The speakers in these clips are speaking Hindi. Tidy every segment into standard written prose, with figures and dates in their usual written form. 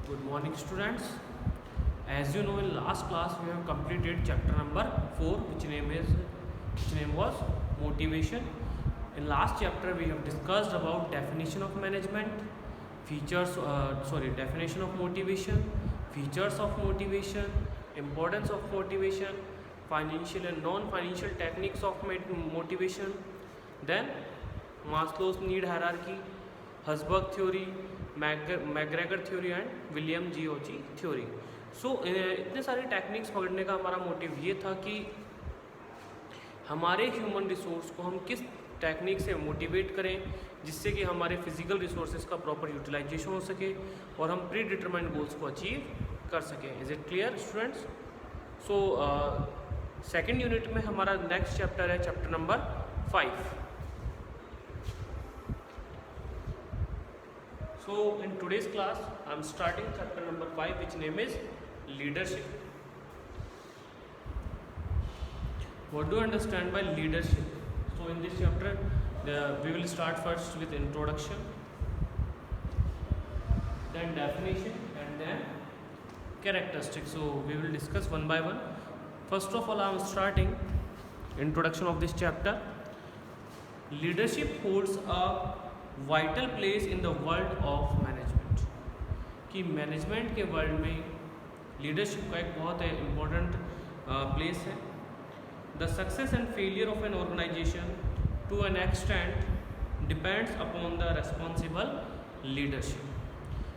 Good morning, students. As you know, in last class we have completed chapter number 4, which name was motivation. In last chapter we have discussed about definition of management, definition of motivation, features of motivation, importance of motivation, financial and non-financial techniques of motivation, then Maslow's need hierarchy, Herzberg theory, McGregor theory and William जीओजी थ्योरी. सो इतने सारे टेक्निक्स पकड़ने का हमारा मोटिव ये था कि हमारे ह्यूमन रिसोर्स को हम किस टेक्निक से मोटिवेट करें जिससे कि हमारे फिजिकल रिसोर्सेज का प्रॉपर यूटिलाइजेशन हो सके और हम प्री डिटरमाइंड गोल्स को अचीव कर सकें. Is it clear students? So second unit में हमारा नेक्स्ट चैप्टर है chapter number 5. So in today's class I am starting chapter number 5, which name is leadership. What do you understand by leadership? So in this chapter we will start first with introduction, then definition, and then characteristics. So we will discuss one by one. First of all, I am starting introduction of this chapter. Leadership holds a vital place in the world of management. कि मैनेजमेंट के वर्ल्ड में लीडरशिप का एक बहुत इम्पोर्टेंट प्लेस है. The success and failure of an organization to an extent depends upon the responsible leadership.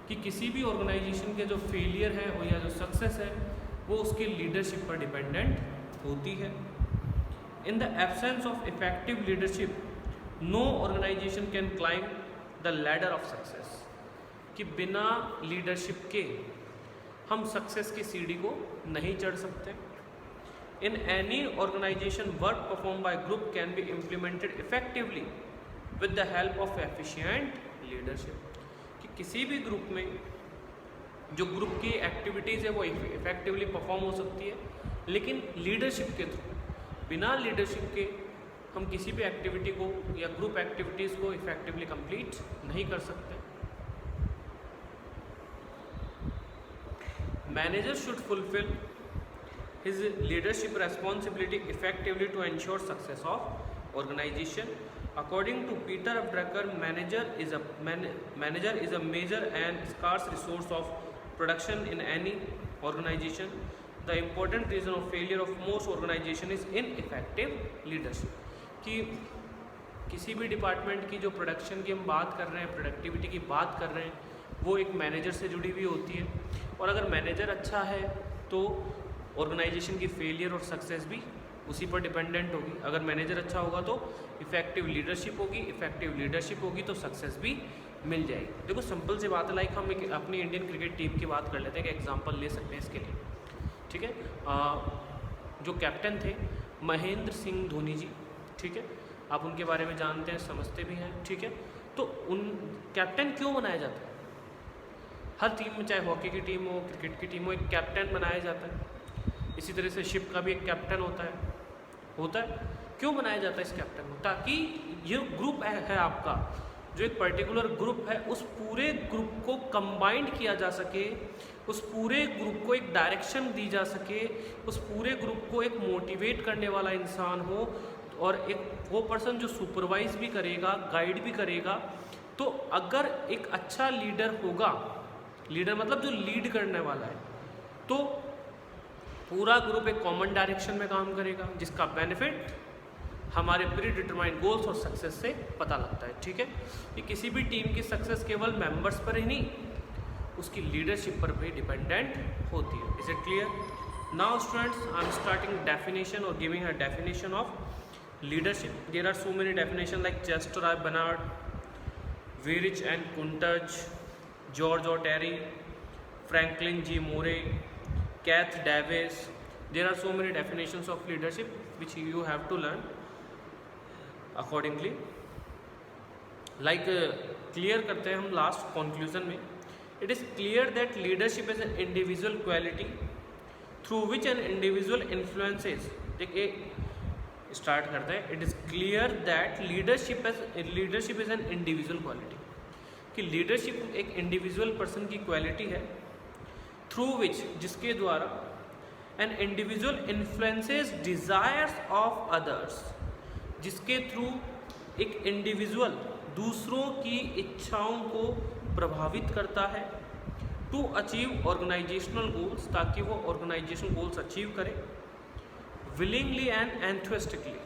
कि किसी भी ऑर्गेनाइजेशन के जो फेलियर है और या जो सक्सेस है वो उसके लीडरशिप पर डिपेंडेंट होती है. In the absence of effective leadership no organization can climb the ladder of success. कि बिना लीडरशिप के हम सक्सेस की सीढ़ी को नहीं चढ़ सकते. In any organization work perform by group can be implemented effectively with the help of efficient leadership. कि किसी भी ग्रुप में जो ग्रुप की एक्टिविटीज़ है वो इफेक्टिवली परफॉर्म हो सकती है, लेकिन लीडरशिप के थ्रू, बिना लीडरशिप के हम किसी भी एक्टिविटी को या ग्रुप एक्टिविटीज़ को इफेक्टिवली कंप्लीट नहीं कर सकते. Manager should fulfil his leadership responsibility effectively to ensure success of organization. According to Peter Drucker, manager is a major and scarce resource of production in any organization. The important reason of failure of most organization is ineffective leadership. कि किसी भी डिपार्टमेंट की जो प्रोडक्शन की हम बात कर रहे हैं, प्रोडक्टिविटी की बात कर रहे हैं, वो एक मैनेजर से जुड़ी हुई होती है. और अगर मैनेजर अच्छा है तो ऑर्गेनाइजेशन की फेलियर और सक्सेस भी उसी पर डिपेंडेंट होगी. अगर मैनेजर अच्छा होगा तो इफेक्टिव लीडरशिप होगी, इफेक्टिव लीडरशिप होगी तो सक्सेस भी मिल जाएगी. देखो सिंपल सी बात है, लाइक हम एक अपनी इंडियन क्रिकेट टीम की बात कर लेते हैं कि एग्जाम्पल ले सकते हैं इसके लिए. ठीक है, जो कैप्टन थे महेंद्र सिंह धोनी जी, ठीक है, आप उनके बारे में जानते हैं, समझते भी हैं. ठीक है, तो उन कैप्टन क्यों बनाया जाता है? हर टीम में, चाहे हॉकी की टीम हो, क्रिकेट की टीम हो, एक कैप्टन बनाया जाता है. इसी तरह से शिप का भी एक कैप्टन होता है. क्यों बनाया जाता है इस कैप्टन को? ताकि ये ग्रुप है आपका, जो एक पर्टिकुलर ग्रुप है, उस पूरे ग्रुप को कंबाइंड किया जा सके, उस पूरे ग्रुप को एक डायरेक्शन दी जा सके, उस पूरे ग्रुप को एक मोटिवेट करने वाला इंसान हो, और एक वो पर्सन जो सुपरवाइज भी करेगा, गाइड भी करेगा. तो अगर एक अच्छा लीडर होगा, लीडर मतलब जो लीड करने वाला है, तो पूरा ग्रुप एक कॉमन डायरेक्शन में काम करेगा, जिसका बेनिफिट हमारे प्री डिटरमाइंड गोल्स और सक्सेस से पता लगता है. ठीक है, कि किसी भी टीम की सक्सेस केवल मेंबर्स पर ही नहीं, उसकी लीडरशिप पर भी डिपेंडेंट होती है. Is it clear? Now students, I am starting definition और giving a definition of leadership. There are so many definitions like Chester R. Bernard, Weirich and Kuntaj, George O. Terry, Franklin G. Murray, Kath Davis. There are so many definitions of leadership which you have to learn accordingly. Like clear करते हैं हम लास्ट conclusion में. It is clear that leadership is an individual quality through which an individual influences. देखिए स्टार्ट करते हैं. It is clear that leadership is an individual quality. कि लीडरशिप एक इंडिविजुअल पर्सन की क्वालिटी है थ्रू विच, जिसके द्वारा an individual influences desires of others, जिसके थ्रू एक इंडिविजुअल दूसरों की इच्छाओं को प्रभावित करता है, टू अचीव ऑर्गेनाइजेशनल गोल्स, ताकि वो ऑर्गेनाइजेशनल गोल्स अचीव करे, विलिंगली एंड एंथुसिस्टिकली,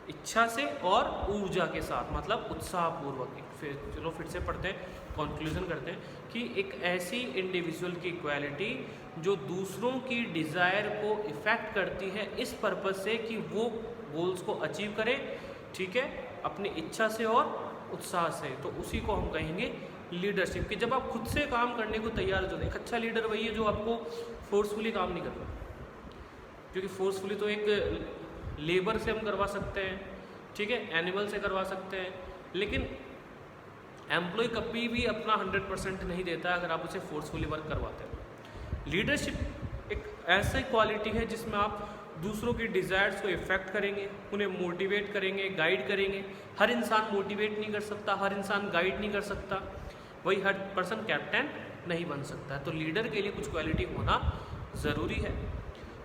इच्छा से और ऊर्जा के साथ, मतलब उत्साहपूर्वक। फिर से पढ़ते हैं, कंक्लूजन करते हैं कि एक ऐसी इंडिविजुअल की क्वालिटी जो दूसरों की डिज़ायर को इफ़ेक्ट करती है इस पर्पज़ से कि वो गोल्स को अचीव करे, ठीक है, अपनी इच्छा से और उत्साह से, तो उसी को हम कहेंगे लीडरशिप। कि जब आप खुद से काम करने को तैयार हो जाते हैं। एक अच्छा लीडर वही है जो आपको फोर्सफुली काम नहीं करता, क्योंकि फोर्सफुली तो एक लेबर से हम करवा सकते हैं, ठीक है, एनिमल से करवा सकते हैं, लेकिन एम्प्लॉय कभी भी अपना 100% नहीं देता अगर आप उसे फोर्सफुली वर्क करवाते हैं। लीडरशिप एक ऐसी क्वालिटी है जिसमें आप दूसरों की डिज़ायर्स को इफ़ेक्ट करेंगे, उन्हें मोटिवेट करेंगे, गाइड करेंगे। हर इंसान मोटिवेट नहीं कर सकता, हर इंसान गाइड नहीं कर सकता, वही हर पर्सन कैप्टन नहीं बन सकता है। तो लीडर के लिए कुछ क्वालिटी होना ज़रूरी है।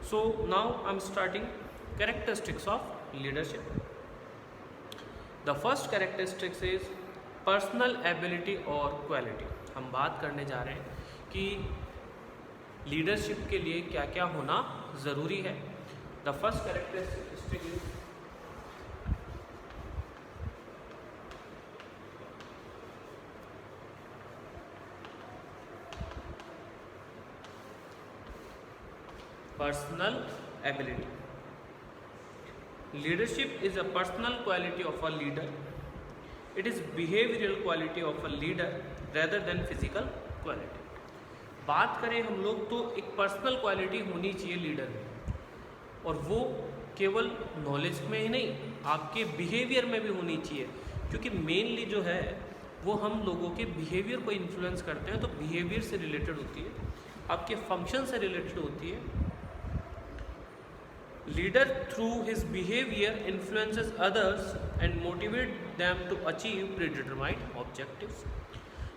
So now I am starting characteristics of leadership. The first characteristics is personal ability और क्वालिटी। हम बात करने जा रहे हैं कि लीडरशिप के लिए क्या क्या होना ज़रूरी है। The first characteristic is personal ability. Leadership is a personal quality of a leader. It is behavioral quality of a leader rather than physical quality. बात करें हम लोग तो एक पर्सनल क्वालिटी होनी चाहिए लीडर में, और वो केवल नॉलेज में ही नहीं, आपके बिहेवियर में भी होनी चाहिए, क्योंकि मेनली जो है वो हम लोगों के बिहेवियर को इन्फ्लुएंस करते हैं। तो बिहेवियर से रिलेटेड होती है, आपके फंक्शन से रिलेटेड होती है। Leader through his behavior influences others and motivate them to achieve predetermined objectives.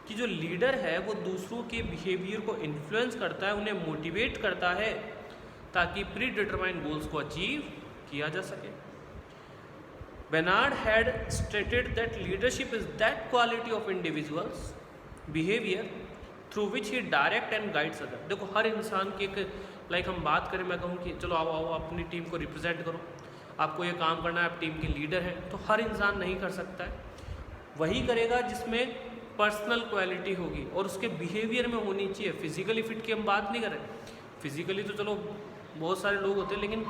कि जो लीडर है वो दूसरों के बिहेवियर को इन्फ्लुएंस करता है, उन्हें मोटिवेट करता है ताकि प्री डिटरमाइंड गोल्स को अचीव किया जा सके। Bernard had stated that leadership is that quality of individuals behavior through which he direct and guides others. देखो हर इंसान की एक लाइक हम बात करें, मैं कहूँ कि चलो आओ आओ अपनी टीम को रिप्रेजेंट करो, आपको ये काम करना है, आप टीम के लीडर हैं, तो हर इंसान नहीं कर सकता है। वही करेगा जिसमें पर्सनल क्वालिटी होगी और उसके बिहेवियर में होनी चाहिए। फिजिकली फिट की हम बात नहीं कर रहे, फिजिकली तो चलो बहुत सारे लोग होते हैं, लेकिन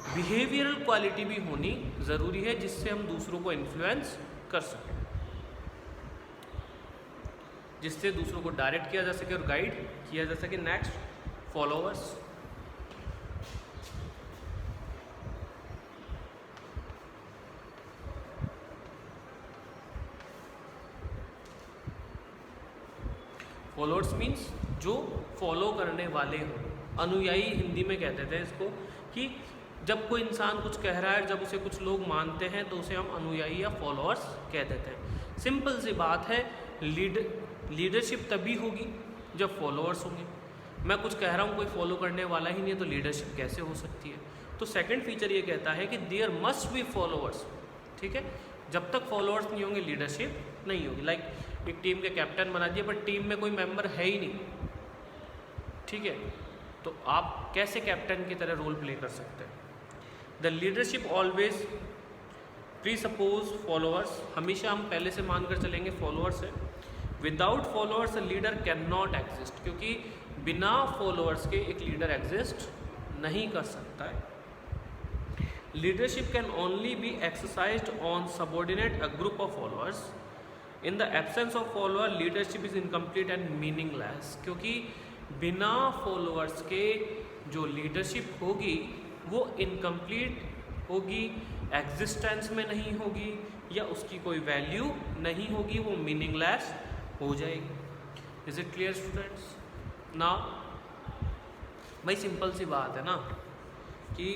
बिहेवियरल क्वालिटी भी होनी ज़रूरी है जिससे हम दूसरों को इन्फ्लुएंस कर सकें, जिससे दूसरों को डायरेक्ट किया जा सके और गाइड किया जा सके। Next, followers. फॉलोअर्स मीन्स जो फॉलो करने वाले हों, अनुयायी हिंदी में कहते थे इसको, कि जब कोई इंसान कुछ कह रहा है, जब उसे कुछ लोग मानते हैं तो उसे हम अनुयायी या फॉलोअर्स कह देते हैं। सिंपल सी बात है, लीडरशिप तभी होगी जब फॉलोअर्स होंगे। मैं कुछ कह रहा हूँ, कोई फॉलो करने वाला ही नहीं है, तो लीडरशिप कैसे हो सकती है। तो सेकंड फीचर ये कहता है कि देयर मस्ट बी फॉलोअर्स, ठीक है, जब तक फॉलोअर्स नहीं होंगे लीडरशिप नहीं होगी। लाइक एक टीम के कैप्टन बना दिए पर टीम में कोई मेंबर है ही नहीं, ठीक है, तो आप कैसे कैप्टन की तरह रोल प्ले कर सकते हैं। The leadership always pre suppose followers, हमेशा हम पहले से मानकर चलेंगे फॉलोअर्स है। Without followers a leader can not exist, क्योंकि बिना फॉलोअर्स के एक लीडर एग्जिस्ट नहीं कर सकता है। Leadership can only B exercised on subordinate a group of followers. In the absence of follower leadership is incomplete and meaningless, क्योंकि बिना फॉलोअर्स के जो लीडरशिप होगी वो इनकम्प्लीट होगी, एग्जिस्टेंस में नहीं होगी, या उसकी कोई वैल्यू नहीं होगी, वो मीनिंगलेस हो जाएगी। Is it clear students? ना भाई सिंपल सी बात है ना कि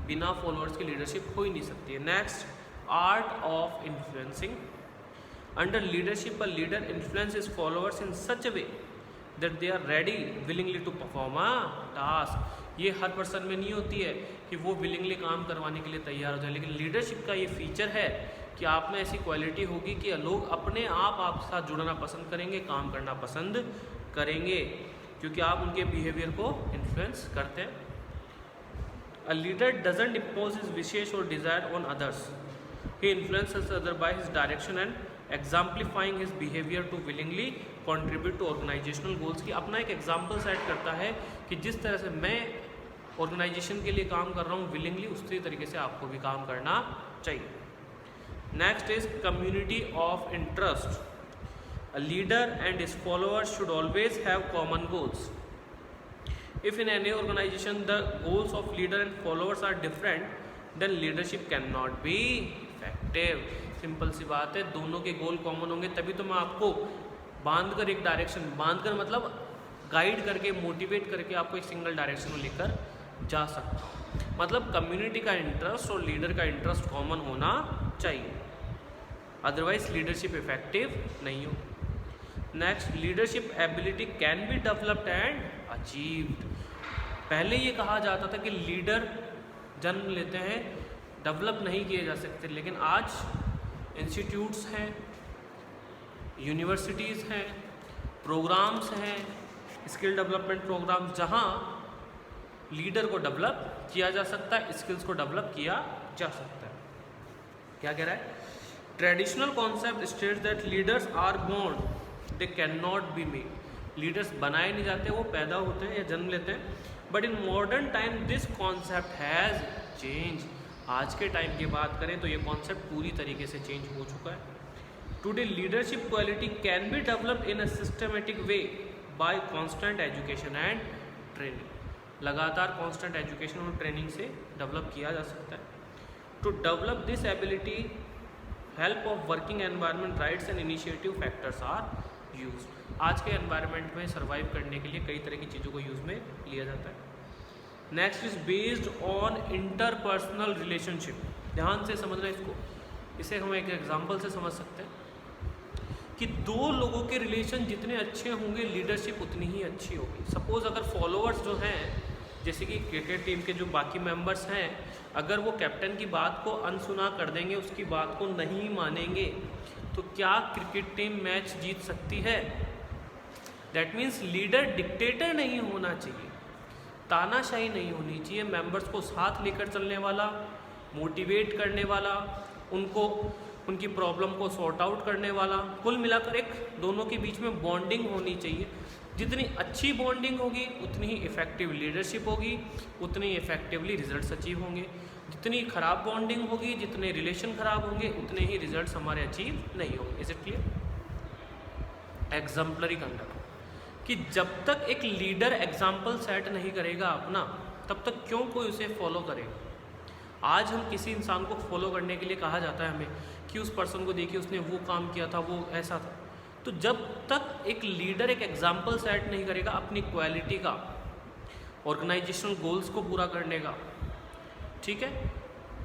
बिना फॉलोअर्स की लीडरशिप हो ही नहीं सकती है। Next, art of influencing. Under leadership a leader influence his followers in such a way that they are ready willingly to perform a task. ये हर पर्सन में नहीं होती है कि वो विलिंगली काम करवाने के लिए तैयार हो जाए, लेकिन लीडरशिप का ये फीचर है कि आप में ऐसी क्वालिटी होगी कि लोग अपने आप आपके साथ जुड़ना पसंद करेंगे, काम करना पसंद करेंगे, क्योंकि आप उनके बिहेवियर को इन्फ्लुएंस करते हैं। A leader doesn't impose his wishes or desire on others. He influences others by his direction and exemplifying his behavior to willingly contribute to organizational goals। की अपना एक एग्जाम्पल सेट करता है कि जिस तरह से मैं ऑर्गेनाइजेशन के लिए काम कर रहा हूँ willingly, उसी तरीके से आपको भी काम करना चाहिए। Next is community of interest. A leader and his followers should always have common goals. If in any organization the goals of leader and followers are different, then leadership cannot be effective। Simple सी बात है, दोनों के गोल कॉमन होंगे तभी तो मैं आपको बांध कर एक डायरेक्शन, बांध कर मतलब गाइड करके, मोटिवेट करके आपको एक सिंगल डायरेक्शन में लेकर जा सकता हूँ। मतलब कम्युनिटी का इंटरेस्ट और लीडर का इंटरेस्ट कॉमन होना चाहिए, अदरवाइज लीडरशिप इफेक्टिव नहीं हो। Next, leadership ability can be developed and achieved. पहले ये कहा जाता था कि लीडर जन्म लेते हैं, डेवलप नहीं किए जा सकते, लेकिन आज इंस्टीट्यूट्स हैं, यूनिवर्सिटीज़ हैं, प्रोग्राम्स हैं, स्किल डेवलपमेंट प्रोग्राम्स, जहाँ लीडर को डेवलप किया जा सकता है, स्किल्स को डेवलप किया जा सकता है। क्या कह रहा है? Traditional concept states that leaders are born, they can not be made. Leaders बनाए नहीं जाते, वो पैदा होते हैं या जन्म लेते हैं। But in modern time this concept has change. आज के टाइम की बात करें तो ये कॉन्सेप्ट पूरी तरीके से चेंज हो चुका है। Today leadership quality can be developed in a systematic way by constant education and training. लगातार कांस्टेंट एजुकेशन और ट्रेनिंग से डेवलप किया जा सकता है। To develop this ability, help of working environment, rights and initiative factors are use. आज के एनवायरनमेंट में सर्वाइव करने के लिए कई तरह की चीज़ों को यूज़ में लिया जाता है। Next is based on interpersonal relationship. ध्यान से समझना इसको, इसे हम एक एग्जांपल से समझ सकते हैं कि दो लोगों के रिलेशन जितने अच्छे होंगे, लीडरशिप उतनी ही अच्छी होगी। सपोज अगर फॉलोअर्स जो हैं, जैसे कि क्रिकेट टीम के जो बाकी मेंबर्स हैं, अगर वो कैप्टन की बात को अनसुना कर देंगे, उसकी बात को नहीं मानेंगे, तो क्या क्रिकेट टीम मैच जीत सकती है? दैट मीन्स लीडर डिक्टेटर नहीं होना चाहिए, तानाशाही नहीं होनी चाहिए, मेंबर्स को साथ लेकर चलने वाला, मोटिवेट करने वाला, उनको उनकी प्रॉब्लम को सॉर्ट आउट करने वाला। कुल मिलाकर एक दोनों के बीच में बॉन्डिंग होनी चाहिए। जितनी अच्छी बॉन्डिंग होगी उतनी ही इफेक्टिव लीडरशिप होगी, उतनी इफेक्टिवली रिजल्ट्स अचीव होंगे। जितनी खराब बॉन्डिंग होगी, जितने रिलेशन खराब होंगे, उतने ही रिजल्ट्स हमारे अचीव नहीं होंगे। Is it clear? Exemplary conduct, कि जब तक एक लीडर एग्जाम्पल सेट नहीं करेगा अपना, तब तक क्यों कोई उसे फॉलो करेगा। आज हम किसी इंसान को फॉलो करने के लिए कहा जाता है हमें कि उस पर्सन को देखिए, उसने वो काम किया था, वो ऐसा था। तो जब तक एक लीडर एक एग्जाम्पल सेट नहीं करेगा अपनी क्वालिटी का, ऑर्गेनाइजेशनल गोल्स को पूरा करने का, ठीक है,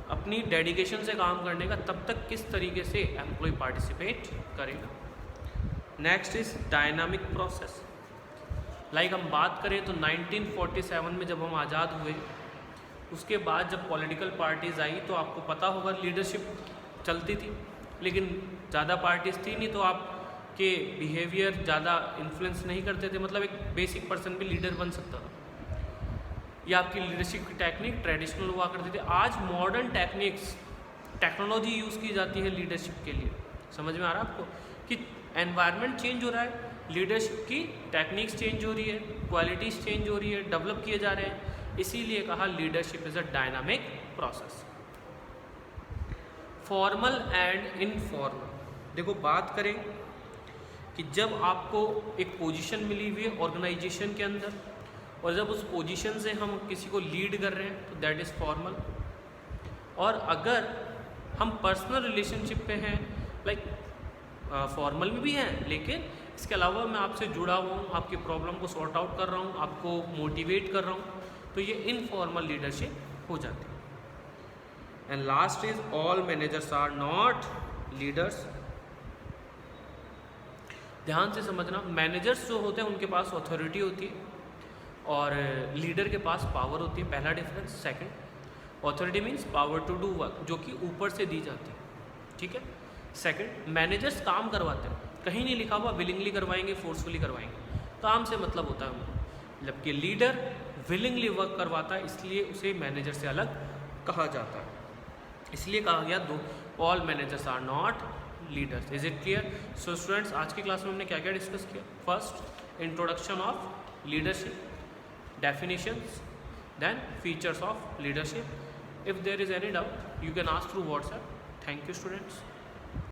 अपनी डेडिकेशन से काम करने का, तब तक किस तरीके से एम्प्लॉय पार्टिसिपेट करेगा। Next is dynamic process. Like हम बात करें तो 1947 में जब हम आज़ाद हुए, उसके बाद जब पॉलिटिकल पार्टीज़ आई तो आपको पता होगा लीडरशिप चलती थी, लेकिन ज़्यादा पार्टीज़ थी नहीं, तो आपके बिहेवियर ज़्यादा इन्फ्लुएंस नहीं करते थे। मतलब एक बेसिक पर्सन भी लीडर बन सकता था, या आपकी लीडरशिप की टेक्निक ट्रेडिशनल हुआ करती थी। आज मॉडर्न टेक्निक्स, टेक्नोलॉजी यूज़ की जाती है लीडरशिप के लिए। समझ में आ रहा है आपको कि एनवायरनमेंट चेंज हो रहा है, लीडरशिप की टेक्निक्स चेंज हो रही है, क्वालिटीज़ चेंज हो रही है, डेवलप किए जा रहे हैं। इसीलिए कहा leadership is a dynamic process. Formal and informal. देखो बात करें कि जब आपको एक पोजीशन मिली हुई है ऑर्गेनाइजेशन के अंदर, और जब उस पोजीशन से हम किसी को लीड कर रहे हैं, तो दैट इज़ फॉर्मल। और अगर हम पर्सनल रिलेशनशिप पे हैं, लाइक फॉर्मल में भी हैं, लेकिन इसके अलावा मैं आपसे जुड़ा हुआ हूँ, आपकी प्रॉब्लम को सॉर्ट आउट कर रहा हूँ, आपको मोटिवेट कर रहा हूँ, तो ये इनफॉर्मल लीडरशिप हो जाती है। And last is all managers are not leaders. ध्यान से समझना, मैनेजर्स जो होते हैं उनके पास अथॉरिटी होती है और लीडर के पास पावर होती है, पहला difference. Second, authority means power to do work, जो कि ऊपर से दी जाती है, ठीक है। सेकंड, मैनेजर्स काम करवाते हैं, कहीं नहीं लिखा हुआ विलिंगली करवाएंगे, फोर्सफुली करवाएंगे, काम से मतलब होता है उनको। जबकि लीडर विलिंगली वर्क करवाता है, इसलिए उसे मैनेजर से अलग कहा जाता है। इसलिए कहा गया दो, all managers are not leaders. Is it clear? So students, आज की क्लास में हमने क्या क्या डिस्कस किया? First, introduction of leadership, definitions, then features of leadership. If there is any doubt, you can ask through WhatsApp. Thank you, students.